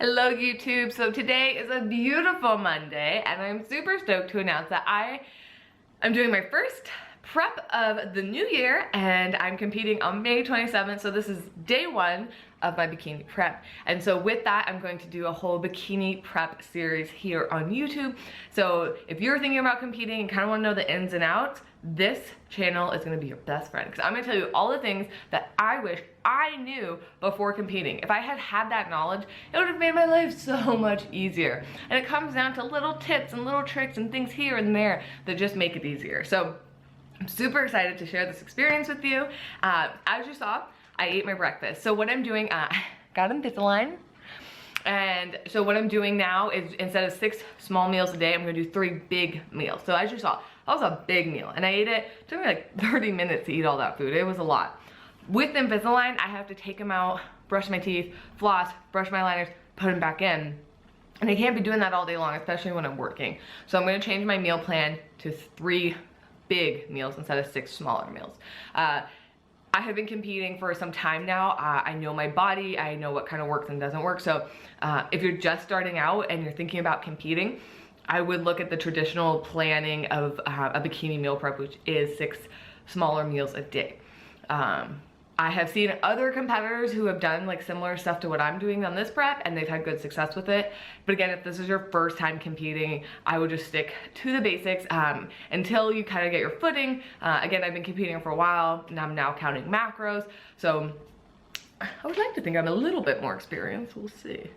Hello YouTube. So today is a beautiful Monday and I'm super stoked to announce that I'm doing my first prep of the new year and I'm competing on May 27th. So this is day one of my bikini prep. And so with that, I'm going to do a whole bikini prep series here on YouTube. So if you're thinking about competing and kind of want to know the ins and outs, this channel is going to be your best friend because I'm going to tell you all the things that I wish I knew before competing. If I had had that knowledge, it would have made my life so much easier. And it comes down to little tips and little tricks and things here and there that just make it easier. So I'm super excited to share this experience with you. As you saw, I ate my breakfast. So what I'm doing, got Invisalign. And so what I'm doing now is instead of 6 small meals a day, I'm gonna do 3 big meals. So as you saw, that was a big meal. And I ate it took me like 30 minutes to eat all that food. It was a lot. With Invisalign, I have to take them out, brush my teeth, floss, brush my liners, put them back in. And I can't be doing that all day long, especially when I'm working. So I'm gonna change my meal plan to 3 big meals instead of 6 smaller meals. I have been competing for some time now. I know my body, I know what kind of works and doesn't work. So if you're just starting out and you're thinking about competing, I would look at the traditional planning of a bikini meal prep, which is 6 smaller meals a day. I have seen other competitors who have done like similar stuff to what I'm doing on this prep and they've had good success with it. But again, if this is your first time competing, I would just stick to the basics until you kind of get your footing. Again, I've been competing for a while and I'm now counting macros. So I would like to think I'm a little bit more experienced. We'll see.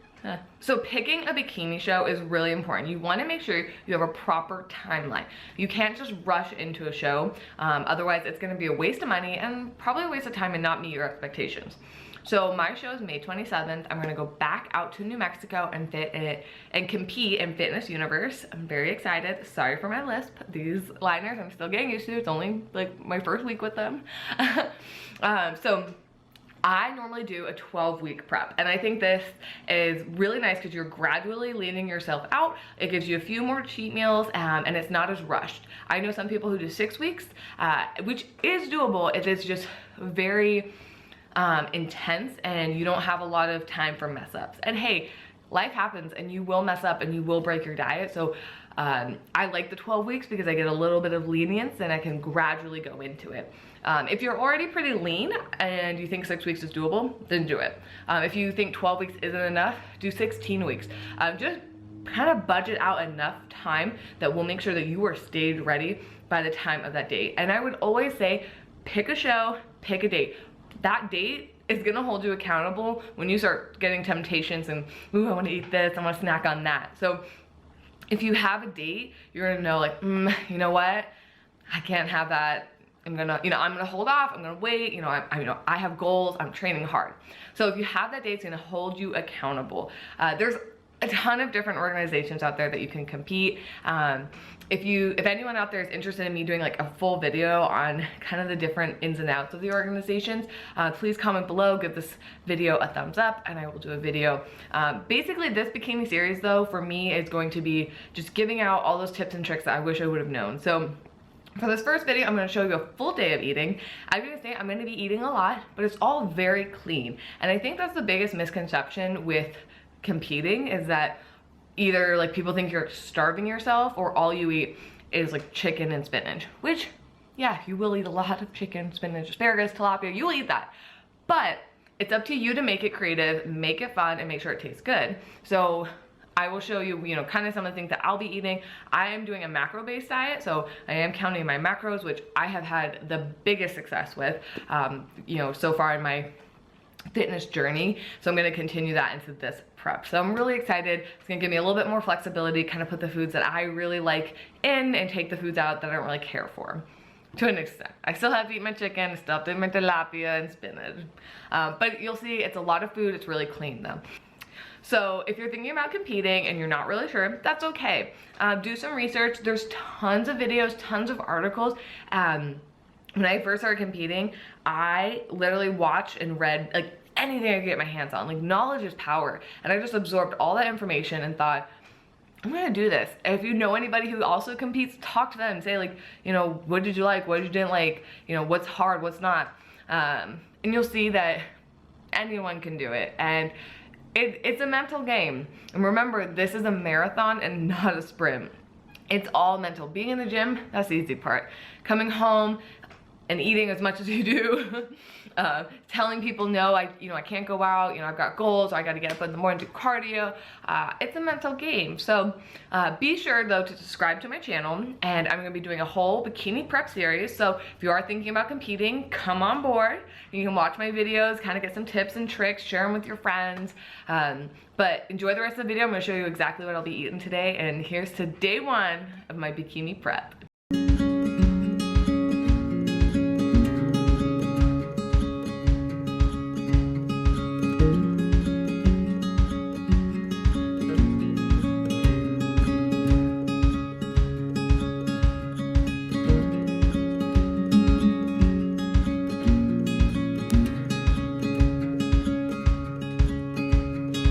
So picking a bikini show is really important. You want to make sure you have a proper timeline. You can't just rush into a show. Otherwise it's going to be a waste of money and probably a waste of time and not meet your expectations. So my show is May 27th. I'm going to go back out to New Mexico and compete in Fitness Universe. I'm very excited. Sorry for my lisp. These liners I'm still getting used to. It's only like my first week with them. So I normally do a 12-week prep, and I think this is really nice because you're gradually leaning yourself out. It gives you a few more cheat meals, and it's not as rushed. I know some people who do 6 weeks, which is doable. It is just very intense, and you don't have a lot of time for mess ups. And hey, life happens, and you will mess up, and you will break your diet. So I like the 12 weeks because I get a little bit of lenience and I can gradually go into it. If you're already pretty lean and you think 6 weeks is doable, then do it. If you think 12 weeks isn't enough, do 16 weeks. Just kind of budget out enough time that will make sure that you are stage ready by the time of that date. And I would always say, pick a show, pick a date. That date is gonna hold you accountable when you start getting temptations and, ooh, I wanna eat this, I wanna snack on that. So if you have a date, you're gonna know like, you know what? I can't have that. I'm gonna hold off, I'm gonna wait, I have goals, I'm training hard. So if you have that date, it's gonna hold you accountable. There's a ton of different organizations out there that you can compete. If anyone out there is interested in me doing like a full video on kind of the different ins and outs of the organizations, please comment below, give this video a thumbs up, and I will do a video. Basically, this bikini series though, for me, is going to be just giving out all those tips and tricks that I wish I would have known. So for this first video, I'm gonna show you a full day of eating. I'm gonna say I'm gonna be eating a lot, but it's all very clean. And I think that's the biggest misconception with competing, is that either like people think you're starving yourself or all you eat is like chicken and spinach, which yeah, you will eat a lot of chicken, spinach, asparagus, tilapia, you will eat that. But it's up to you to make it creative, make it fun, and make sure it tastes good. So I will show you, kind of some of the things that I'll be eating. I am doing a macro-based diet, so I am counting my macros, which I have had the biggest success with, so far in my fitness journey. So I'm gonna continue that into this prep. So I'm really excited. It's gonna give me a little bit more flexibility, kind of put the foods that I really like in and take the foods out that I don't really care for. To an extent. I still have to eat my chicken, I still have to eat my tilapia and spinach. But you'll see it's a lot of food, it's really clean though. So if you're thinking about competing and you're not really sure, that's okay. Do some research. There's tons of videos, tons of articles. When I first started competing, I literally watched and read like anything I could get my hands on. Like, knowledge is power. And I just absorbed all that information and thought, I'm gonna do this. If you know anybody who also competes, talk to them. Say like, what did you like? What did you didn't like? What's hard, what's not? And you'll see that anyone can do it. And it's a mental game. And remember, this is a marathon and not a sprint. It's all mental. Being in the gym, that's the easy part. Coming home and eating as much as you do, telling people no, I can't go out, I've got goals, or I gotta get up in the morning and do cardio. It's a mental game. So be sure though to subscribe to my channel, and I'm gonna be doing a whole bikini prep series. So if you are thinking about competing, come on board. You can watch my videos, kind of get some tips and tricks, share them with your friends. But enjoy the rest of the video. I'm gonna show you exactly what I'll be eating today, and here's to day 1 of my bikini prep.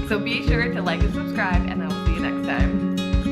So be sure to like and subscribe, and I will see you next time.